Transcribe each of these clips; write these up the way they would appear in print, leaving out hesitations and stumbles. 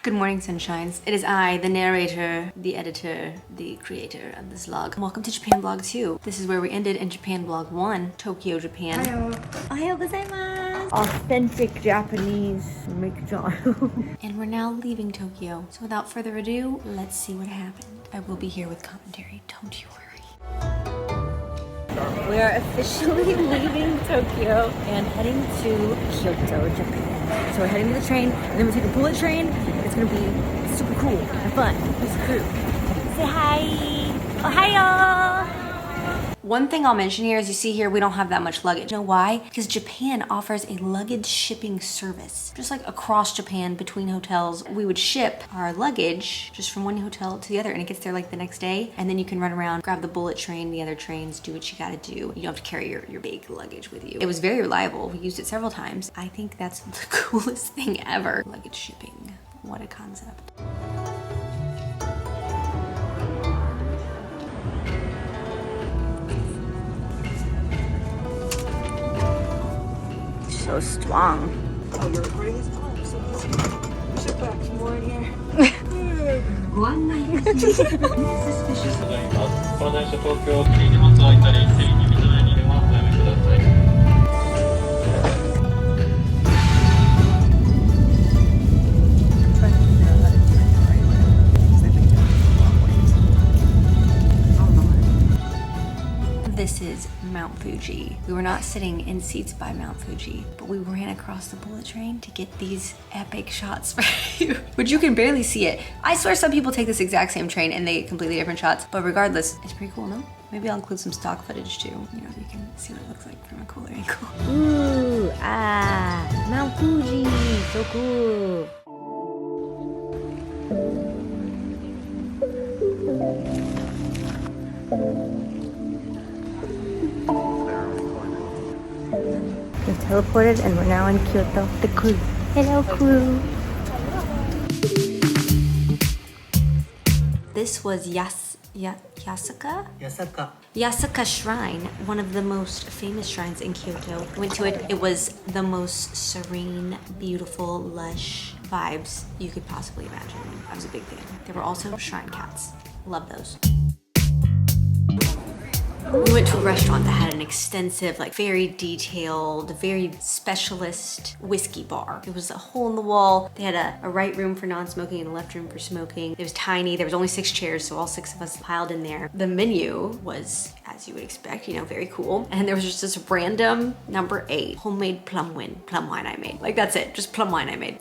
Good morning, sunshines. It is I, the narrator, the editor, the creator of this vlog. Welcome to Japan Vlog 2. This is where we ended in Japan Vlog 1, Tokyo, Japan. Ohayou gozaimasu. Authentic Japanese McDonald's. And we're now leaving Tokyo. So without further ado, let's see what happened. I will be here with commentary, don't you worry. We are officially leaving Tokyo and heading to Kyoto, Japan. So we're heading to the train, and then we take a bullet train. It's gonna be super cool and fun. This crew. Say hi! Ohayou! One thing I'll mention here is you see here we don't have that much luggage. You know why? Because Japan offers a luggage shipping service. Just like across Japan between hotels, we would ship our luggage just from one hotel to the other and it gets there like the next day. And then you can run around, grab the bullet train, the other trains, do what you gotta do. You don't have to carry your big luggage with you. It was very reliable. We used it several times. I think that's the coolest thing ever. Luggage shipping. What a concept. So strong. Oh, you're recording this? Oh, so easy. We should put more in here. ご案内いたします。Suspicious. この電車東京次に松開いたり次に水辺にではおやめください。This is Mount Fuji. We were not sitting in seats by Mount Fuji, but we ran across the bullet train to get these epic shots for you, which you can barely see it. I swear some people take this exact same train and they get completely different shots, but regardless, it's pretty cool, no? Maybe I'll include some stock footage too. You know, you can see what it looks like from a cooler angle. Ooh, Mount Fuji, so cool. We teleported and we're now in Kyoto. The crew. Hello, crew. This was Yasuka? Yasuka Shrine, one of the most famous shrines in Kyoto. I went to it. It was the most serene, beautiful, lush vibes you could possibly imagine. I was a big fan. There were also shrine cats. Love those. We went to a restaurant that had an extensive, like very detailed, very specialist whiskey bar. It was a hole in the wall. They had a right room for non-smoking and a left room for smoking. It was tiny. There was only 6 chairs, so all 6 of us piled in there. The menu was, as you would expect, you know, very cool. And there was just this random number 8 homemade plum wine I made. Like that's it, just plum wine I made.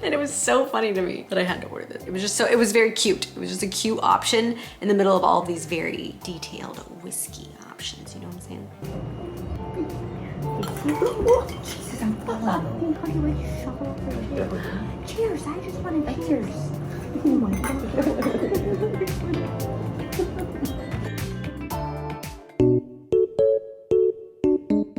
And it was so funny to me that I had to order this. It was just so, it was very cute. It was just a cute option in the middle of all of these very detailed whiskey options, you know what I'm saying? Jesus, I'm falling. Cheers, I just want to cheers. Oh my god.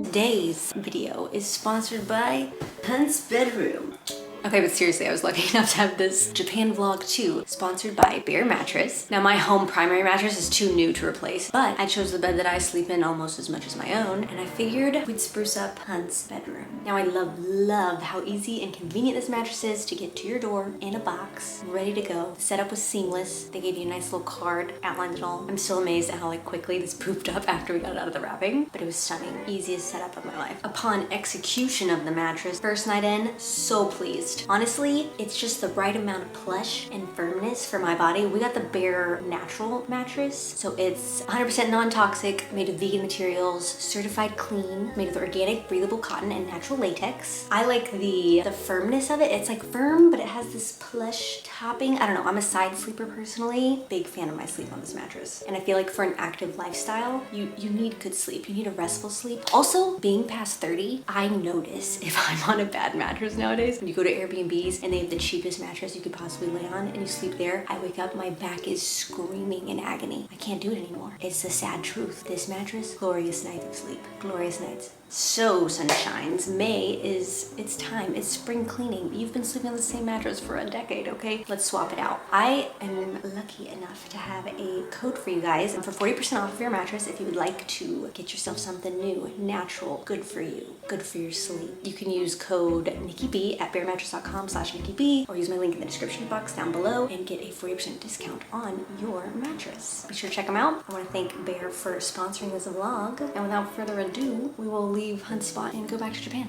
Today's video is sponsored by Hunt's Bedroom. Okay, but seriously, I was lucky enough to have this Japan Vlog 2 sponsored by Bear Mattress. Now, my home primary mattress is too new to replace, but I chose the bed that I sleep in almost as much as my own, and I figured we'd spruce up Hunt's bedroom. Now, I love how easy and convenient this mattress is to get to your door in a box, ready to go. The setup was seamless. They gave you a nice little card, outlined it all. I'm still amazed at how like quickly this pooped up after we got it out of the wrapping, but it was stunning. Easiest setup of my life. Upon execution of the mattress, first night in, so pleased. Honestly, it's just the right amount of plush and firmness for my body. We got the Bear Natural mattress, so it's 100% non-toxic, made of vegan materials, certified clean, made of organic breathable cotton and natural latex. I like the firmness of it. It's like firm, but it has this plush topping. I don't know, I'm a side sleeper personally. Big fan of my sleep on this mattress. And I feel like for an active lifestyle, you need good sleep. You need a restful sleep. Also, being past 30, I notice if I'm on a bad mattress nowadays. When you go to Airbnbs and they have the cheapest mattress you could possibly lay on and you sleep there, I wake up, my back is screaming in agony. I can't do it anymore. It's the sad truth. This mattress, glorious nights of sleep. Glorious nights. So sunshines, May is, it's time, it's spring cleaning. You've been sleeping on the same mattress for a decade, okay? Let's swap it out. I am lucky enough to have a code for you guys for 40% off of your mattress if you would like to get yourself something new, natural, good for you, good for your sleep. You can use code NikkiB at bearmattress.com/NikkiB or use my link in the description box down below and get a 40% discount on your mattress. Be sure to check them out. I want to thank Bear for sponsoring this vlog. And without further ado, we will leave Hunspot and go back to Japan.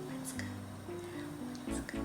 Let's go. Let's go.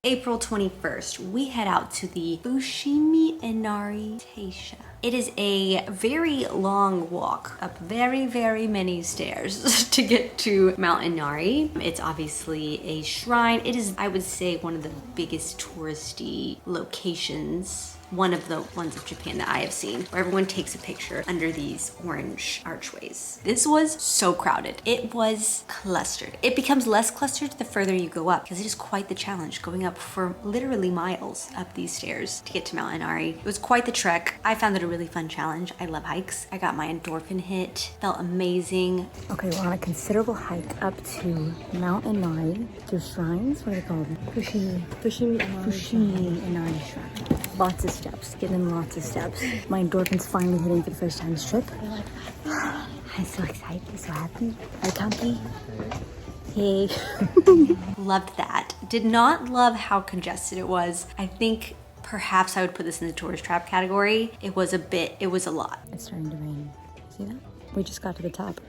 April 21st, we head out to the Fushimi Inari Shrine. It is a very long walk up very, very many stairs to get to Mount Inari. It's obviously a shrine. It is, I would say, one of the biggest touristy locations, one of the ones of Japan that I have seen, where everyone takes a picture under these orange archways. This was so crowded. It was clustered. It becomes less clustered the further you go up because it is quite the challenge going up for literally miles up these stairs to get to Mount Inari. It was quite the trek. I found it a really fun challenge. I love hikes. I got my endorphin hit. Felt amazing. Okay, we're on a considerable hike up to Mount Inari through shrines. What are they called? Fushimi Inari Shrine. Lots of steps, getting in lots of steps. My endorphins finally hitting for the first time this trip. I'm so excited, so happy. Are you comfy? Yay. Loved that. Did not love how congested it was. I think perhaps I would put this in the tourist trap category. It was a lot. It's starting to rain. See that? We just got to the top.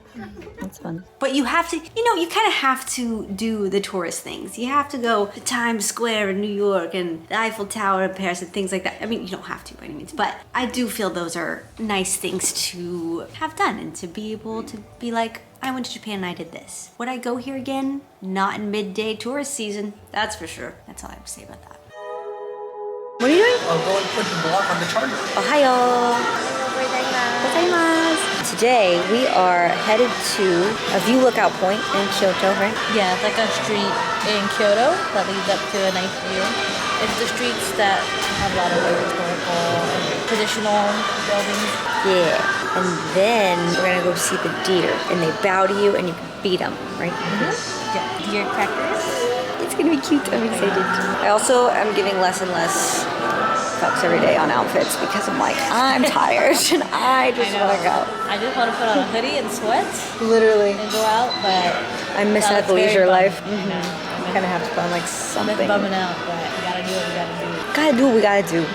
That's fun. But you have to, you kind of have to do the tourist things. You have to go to Times Square in New York and the Eiffel Tower in Paris and things like that. I mean, you don't have to by any means, but I do feel those are nice things to have done and to be able to be like, I went to Japan and I did this. Would I go here again? Not in midday tourist season, that's for sure. That's all I have to say about that. What are you doing? I'll go and put the block on the charger. Ohio. Today we are headed to a view lookout point in Kyoto, right? Yeah, it's like a street in Kyoto that leads up to a nice view. It's the streets that have a lot of historical and traditional buildings. Yeah, and then we're gonna go see the deer, and they bow to you, and you can beat them, right? Yeah, deer crackers. It's gonna be cute. I'm excited. I also am giving less and less fucks every day on outfits because I'm like, I'm tired and I just want to go. I just want to put on a hoodie and sweats. Literally. And go out, but I miss no, that leisure life. I kind of have to put on like something. miss bumming out, but we gotta do what we gotta do. Gotta do what we gotta do.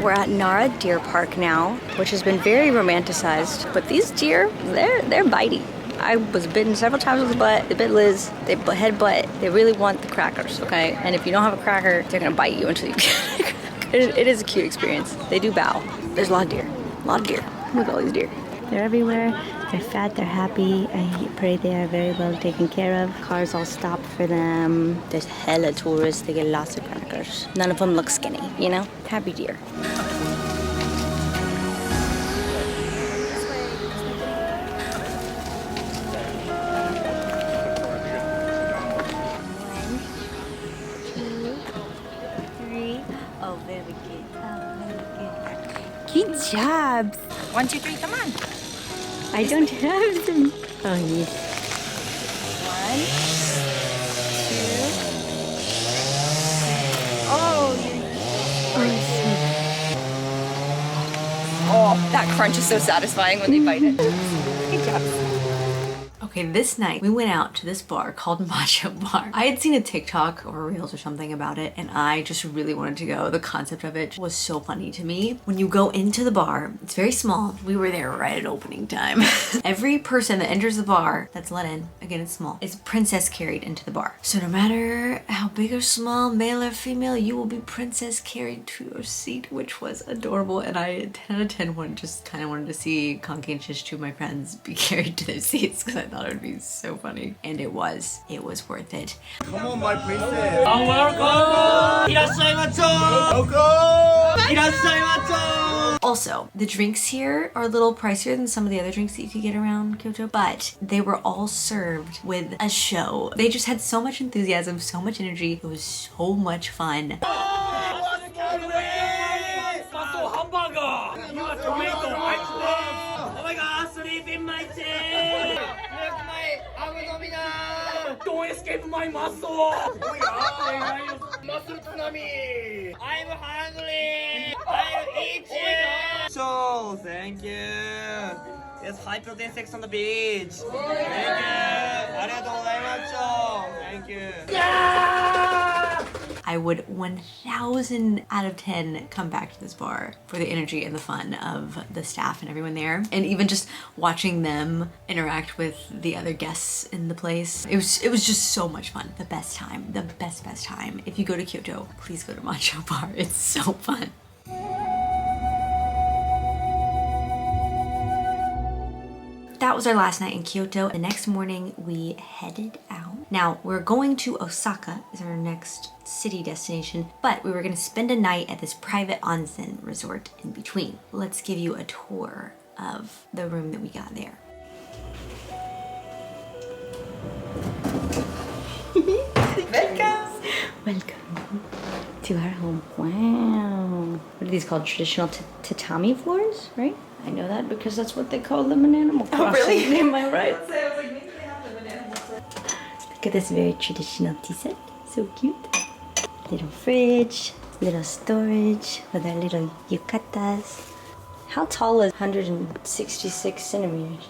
We're at Nara Deer Park now, which has been very romanticized. But these deer, they're bitey. I was bitten several times with the butt. They bit Liz. They headbutt. They really want the crackers, okay? And if you don't have a cracker, they're gonna bite you until you get a cracker. It is a cute experience. They do bow. There's a lot of deer. A lot of deer. Look at all these deer. They're everywhere. They're fat, they're happy. I pray they are very well taken care of. Cars all stop for them. There's hella tourists. They get lots of crackers. None of them look skinny, Happy deer. Good job. 1, 2, 3, come on. I don't have them. Oh, yes. 1, 2. Oh, that crunch is so satisfying when they bite it. Good job. Okay, this night we went out to this bar called Macho Bar. I had seen a TikTok or Reels or something about it and I just really wanted to go. The concept of it was so funny to me. When you go into the bar, it's very small. We were there right at opening time. Every person that enters the bar that's let in, again it's small, is princess carried into the bar. So no matter how big or small, male or female, you will be princess carried to your seat, which was adorable. And I 10 out of 10 just kind of wanted to see Conky and Shish, two of my friends, be carried to their seats because I thought it it would be so funny. And it was worth it. Come on, my princess. Also, the drinks here are a little pricier than some of the other drinks that you could get around Kyoto, but they were all served with a show. They just had so much enthusiasm, so much energy. It was so much fun. Don't escape my muscle! Muscle tsunami! I'm hungry! I'll eat you! So, thank you! There's high protein sex on the beach! Thank you! Thank you! I would 1000 out of 10 come back to this bar for the energy and the fun of the staff and everyone there. And even just watching them interact with the other guests in the place. It was just so much fun. The best time. The best time. If you go to Kyoto, please go to Macho Bar. It's so fun. That was our last night in Kyoto. The next morning we headed out. Now we're going to Osaka is our next city destination, but we were gonna spend a night at this private onsen resort in between. Let's give you a tour of the room that we got there. Welcome to our home. Wow. What are these called? Traditional tatami floors, right? I know that because that's what they call them in Animal Crossing. Oh, really? Am I right? I was like, maybe they have them in Animal Crossing. Look at this very traditional tea set. So cute. Little fridge, little storage with our little yukatas. How tall is 166 centimeters?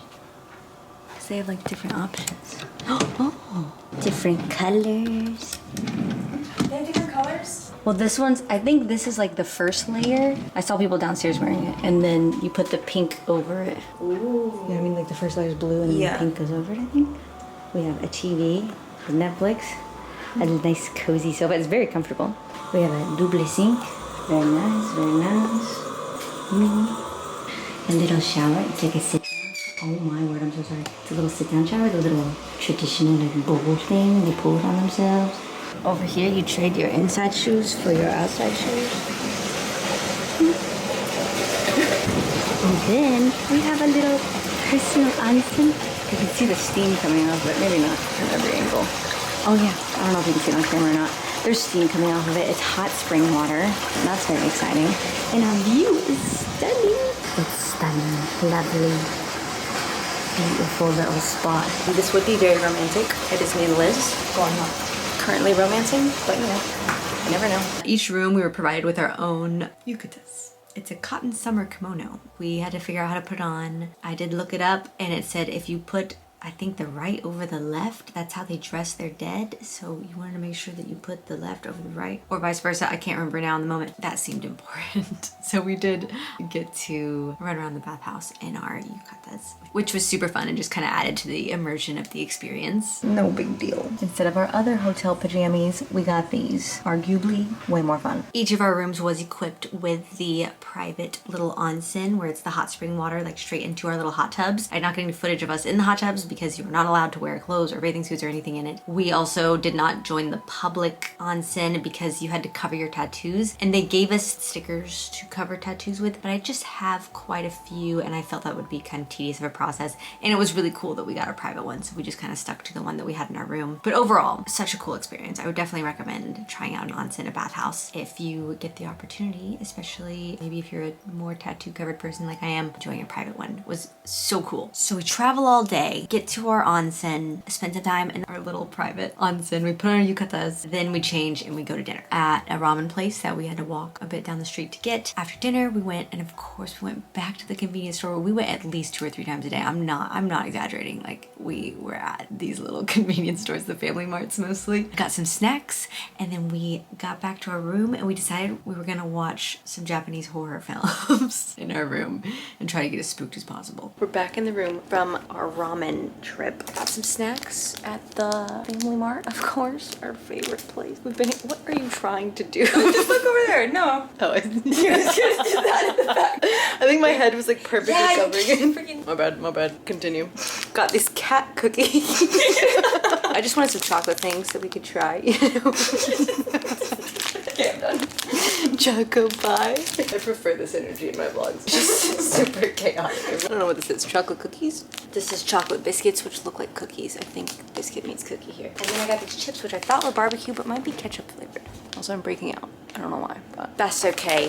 Because they have like different options. Oh, different colors. They have different colors? Well, this one's, I think this is like the first layer. I saw people downstairs wearing it. And then you put the pink over it. Ooh. You know what I mean? Like the first layer is blue and then the pink goes over it, I think. We have a TV with Netflix. A nice cozy sofa. It's very comfortable. We have a double sink. Very nice, very nice. A little shower. It's like a sit down. Oh my word, I'm so sorry. It's a little sit down shower. The little traditional like bowl thing. They pull it on themselves. Over here, you trade your inside shoes for your outside shoes. And then we have a little personal onsen. You can see the steam coming off, but maybe not from every angle. Oh yeah, I don't know if you can see it on camera or not. There's steam coming off of it. It's hot spring water. That's very exciting. And our view is stunning. It's stunning, lovely, beautiful little spot. This would be very romantic. It is me and Liz going on. Currently romancing, but you know, you never know. Each room we were provided with our own yukatas. It's a cotton summer kimono. We had to figure out how to put it on. I did look it up and it said if you put, I think, the right over the left, that's how they dress their dead. So you wanted to make sure that you put the left over the right or vice versa. I can't remember now in the moment. That seemed important. So we did get to run around the bathhouse in our yukatas, which was super fun and just kind of added to the immersion of the experience. No big deal. Instead of our other hotel pajamas, we got these. Arguably way more fun. Each of our rooms was equipped with the private little onsen where it's the hot spring water like straight into our little hot tubs. I'm not getting footage of us in the hot tubs because you were not allowed to wear clothes or bathing suits or anything in it. We also did not join the public onsen because you had to cover your tattoos, and they gave us stickers to cover tattoos with, but I just have quite a few and I felt that would be kind of tedious of a process, and it was really cool that we got a private one, so we just kind of stuck to the one that we had in our room. But overall, such a cool experience. I would definitely recommend trying out an onsen, a bathhouse, if you get the opportunity, especially maybe if you're a more tattoo covered person like I am. Enjoying a private one was so cool. So we travel all day, get to our onsen, spend some time in our little private onsen. We put on our yukatas, then we change and we go to dinner at a ramen place that we had to walk a bit down the street to get. After dinner, we went, and of course we went back to the convenience store. We went at least 2 or 3 times a day. I'm not exaggerating. Like, we were at these little convenience stores, the Family Marts mostly. Got some snacks, and then we got back to our room and we decided we were gonna watch some Japanese horror films in our room and try to get as spooked as possible. We're back in the room from our ramen trip. Got some snacks at the Family Mart, of course, our favorite place. We've been. What are you trying to do? Just look over there. No. Oh, I was just do that in the back. I think my head was like perfectly covering it. My bad. Continue. Got this cat cookie. I just wanted some chocolate things that we could try, you know? Okay, I'm done. Choco pie. I prefer this energy in my vlogs. It's just super chaotic. I don't know what this is. Chocolate cookies? This is chocolate biscuits, which look like cookies. I think biscuit means cookie here. And then I got these chips, which I thought were barbecue, but might be ketchup flavored. Also, I'm breaking out. I don't know why, but that's okay.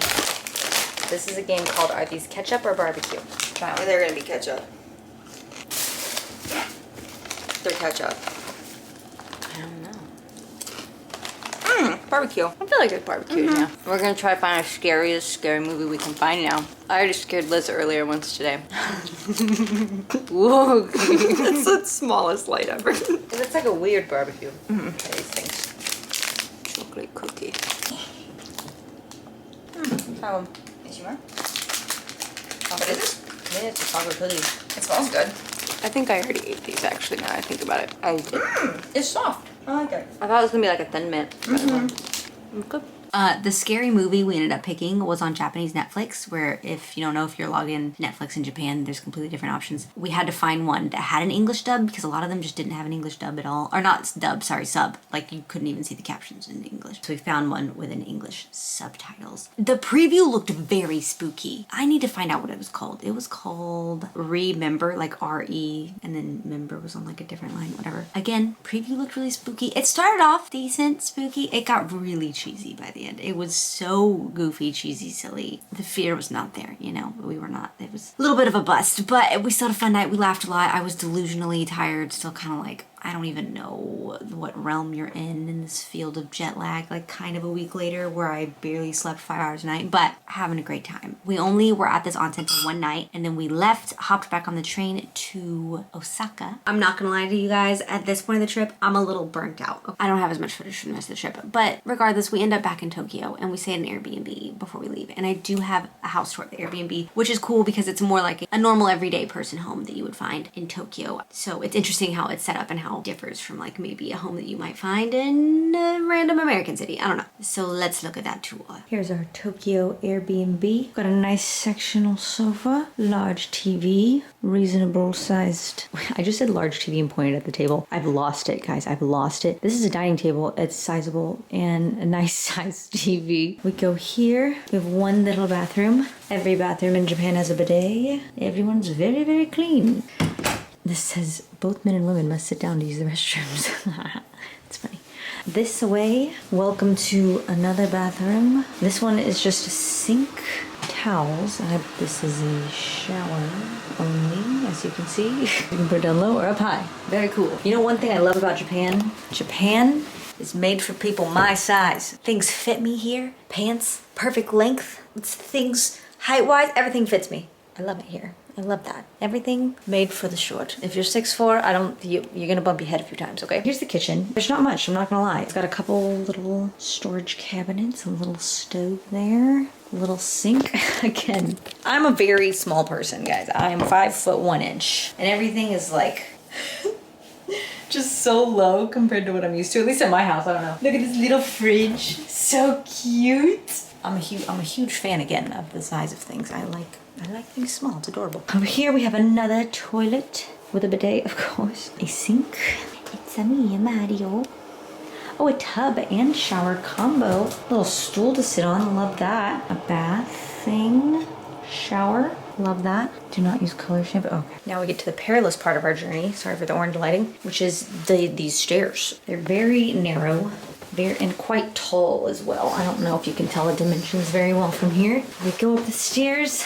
This is a game called Are These Ketchup or Barbecue? Try one. They're gonna be ketchup. They're ketchup. I don't know. Barbecue. I feel like it's barbecue now. We're gonna try to find the scariest scary movie we can find now. I already scared Liz earlier once today. Whoa. That's the smallest light ever. It's like a weird barbecue. Try these things. Chocolate cookie. Try one. Is you more? What is it? Yeah, it's a chocolate cookie. It smells good. I think I already ate these actually now I think about it. I did. It's soft. I like it. I thought it was gonna be like a thin mint. Good. The scary movie we ended up picking was on Japanese Netflix, where if you don't know if you're logged in Netflix in Japan, there's completely different options. We had to find one that had an English dub because a lot of them just didn't have an English dub at all. Or not dub, sorry, sub. Like you couldn't even see the captions in English. So we found one with an English subtitles. The preview looked very spooky. I need to find out what it was called. It was called Remember, like R-E, and then member was on like a different line, whatever. Again, preview looked really spooky. It started off decent, spooky. It got really cheesy by the end. It was so goofy, cheesy, silly. The fear was not there, you know. We were not. It was a little bit of a bust, but we still had a fun night. We laughed a lot. I was delusionally tired, still kind of like, I don't even know what realm you're in this field of jet lag, like kind of a week later where I barely slept 5 hours a night, but having a great time. We only were at this onsen for one night and then we left, hopped back on the train to Osaka. I'm not gonna lie to you guys, at this point of the trip, I'm a little burnt out. I don't have as much footage from the rest of the trip, but regardless, we end up back in Tokyo and we stay in an Airbnb before we leave. And I do have a house tour at the Airbnb, which is cool because it's more like a normal everyday person home that you would find in Tokyo. So it's interesting how it's set up and how differs from like maybe a home that you might find in a random American city. I don't know. So let's look at that tour. Here's our Tokyo Airbnb. Got a nice sectional sofa, large TV, reasonable sized. I just said large TV and pointed at the table. I've lost it, guys. I've lost it. This is a dining table. It's sizable and a nice sized TV. We go here. We have one little bathroom. Every bathroom in Japan has a bidet. Everyone's very, very clean. This says both men and women must sit down to use the restrooms. It's funny. This way, welcome to another bathroom. This one is just a sink, towels. This is a shower only, as you can see. You can put it down low or up high. Very cool. You know one thing I love about Japan? Japan is made for people my size. Things fit me here. Pants, perfect length. It's things height-wise, everything fits me. I love it here. I love that. Everything made for the short. If you're 6'4", you're gonna bump your head a few times, okay? Here's the kitchen. There's not much, I'm not gonna lie. It's got a couple little storage cabinets, a little stove there, a little sink. Again, I'm a very small person, guys. I am 5'1", and everything is like just so low compared to what I'm used to. At least at my house, I don't know. Look at this little fridge. So cute. I'm a huge fan again of the size of things. I like things small. It's adorable. Over here we have another toilet with a bidet, of course. A sink. It's a me, Mario. Oh, a tub and shower combo. Little stool to sit on. Love that. A bath thing. Shower. Love that. Do not use color shampoo. Okay. Now we get to the perilous part of our journey. Sorry for the orange lighting, which is these stairs. They're very narrow. And quite tall as well. I don't know if you can tell the dimensions very well from here. We go up the stairs.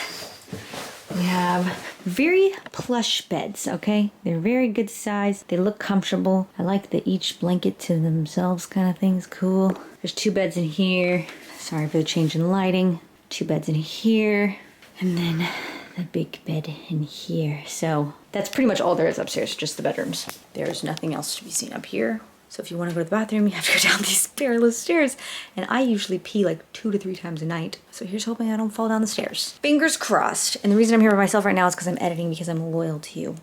We have very plush beds, okay? They're very good size. They look comfortable. I like the each blanket to themselves kind of thing's cool. There's 2 beds in here. Sorry for the change in lighting. 2 beds in here. And then the big bed in here. So that's pretty much all there is upstairs, just the bedrooms. There's nothing else to be seen up here. So if you want to go to the bathroom, you have to go down these perilous stairs. And I usually pee like 2 to 3 times a night. So here's hoping I don't fall down the stairs. Fingers crossed. And the reason I'm here by myself right now is because I'm editing because I'm loyal to you.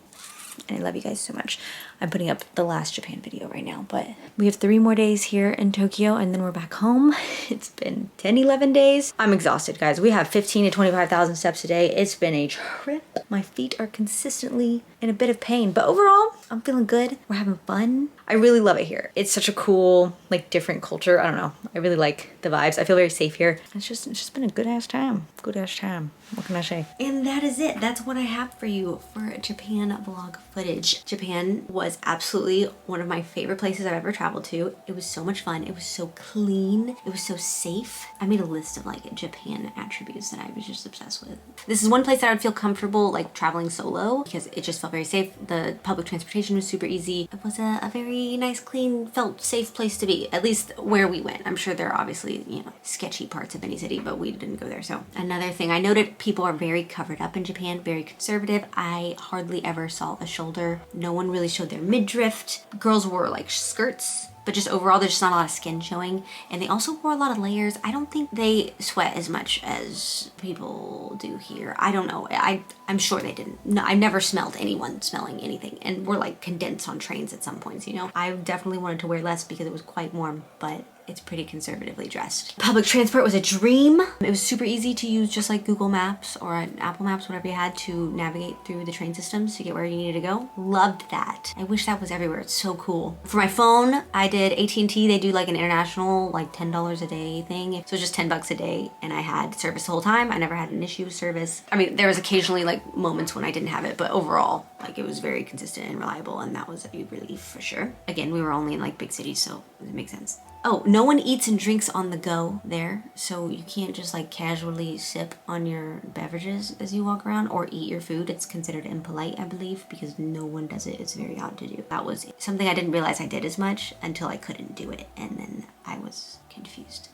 And I love you guys so much. I'm putting up the last Japan video right now, but we have 3 more days here in Tokyo and then we're back home. It's been 10, 11 days. I'm exhausted, guys. We have 15 to 25,000 steps a day. It's been a trip. My feet are consistently in a bit of pain, but overall, I'm feeling good. We're having fun. I really love it here. It's such a cool, like, different culture. I don't know. I really like the vibes. I feel very safe here. It's just been a good ass time. Good ass time. What can I say? And that is it. That's what I have for you for Japan vlog footage. Japan was absolutely one of my favorite places I've ever traveled to. It was so much fun. It was so clean. It was so safe. I made a list of like Japan attributes that I was just obsessed with. This is one place that I would feel comfortable like traveling solo because it just felt very safe. The public transportation was super easy. It was a very nice, clean, felt safe place to be, at least where we went. I'm sure there are obviously, you know, sketchy parts of any city, but we didn't go there. So another thing I noted, people are very covered up in Japan, very conservative. I hardly ever saw a shoulder. No one really showed their midriff. Girls wore like skirts, but just overall there's just not a lot of skin showing, and they also wore a lot of layers. I don't think they sweat as much as people do here. I don't know. I'm sure they didn't. No, I never smelled anyone smelling anything, and we're like condensed on trains at some points, you know. I definitely wanted to wear less because it was quite warm, but it's pretty conservatively dressed. Public transport was a dream. It was super easy to use, just like Google Maps or Apple Maps, whatever you had, to navigate through the train systems to get where you needed to go. Loved that. I wish that was everywhere. It's so cool. For my phone, I did AT&T. They do like an international, like $10 a day thing. So just $10 a day, and I had service the whole time. I never had an issue with service. I mean, there was occasionally like moments when I didn't have it, but overall, like it was very consistent and reliable, and that was a relief for sure. Again, we were only in like big cities, so it makes sense. Oh, no one eats and drinks on the go there, so you can't just like casually sip on your beverages as you walk around or eat your food. It's considered impolite, I believe, because no one does it. It's very odd to do. That was something I didn't realize I did as much until I couldn't do it, and then I was confused.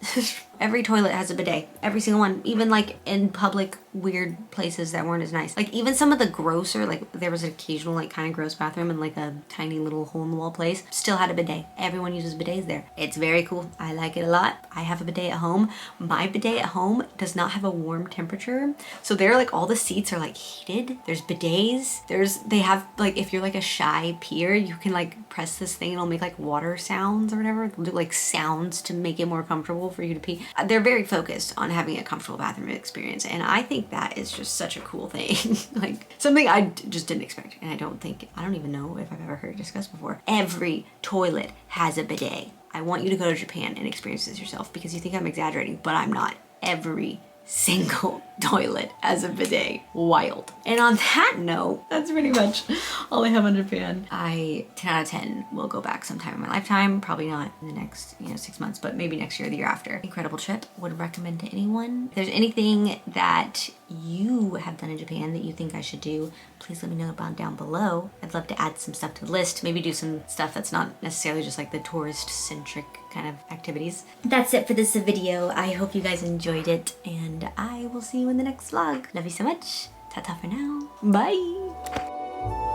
Every toilet has a bidet, every single one, even like in public weird places that weren't as nice. Like even some of the grosser, like there was an occasional like kind of gross bathroom in like a tiny little hole in the wall place, still had a bidet. Everyone uses bidets there. It's very cool. I like it a lot. I have a bidet at home. My bidet at home does not have a warm temperature, so there like all the seats are like heated. There's bidets. They have like, if you're like a shy peer, you can like press this thing and it'll make like water sounds or whatever. It'll do like sounds to make it more comfortable for you to pee. They're very focused on having a comfortable bathroom experience, and I think that is just such a cool thing. Like something I just didn't expect, and I don't even know if I've ever heard it discussed before. Every toilet has a bidet. I want you to go to Japan and experience this yourself, because you think I'm exaggerating, but I'm not. Every single toilet as a bidet. Wild. And on that note, that's pretty much all I have on Japan. 10 out of 10 will go back sometime in my lifetime. Probably not in the next, 6 months, but maybe next year or the year after. Incredible trip. Would recommend to anyone. If there's anything that you have done in Japan that you think I should do, please let me know about down below. I'd love to add some stuff to the list. Maybe do some stuff that's not necessarily just like the tourist-centric kind of activities. That's it for this video. I hope you guys enjoyed it, and I will see you in the next vlog. Love you so much. Ta-ta for now. Bye.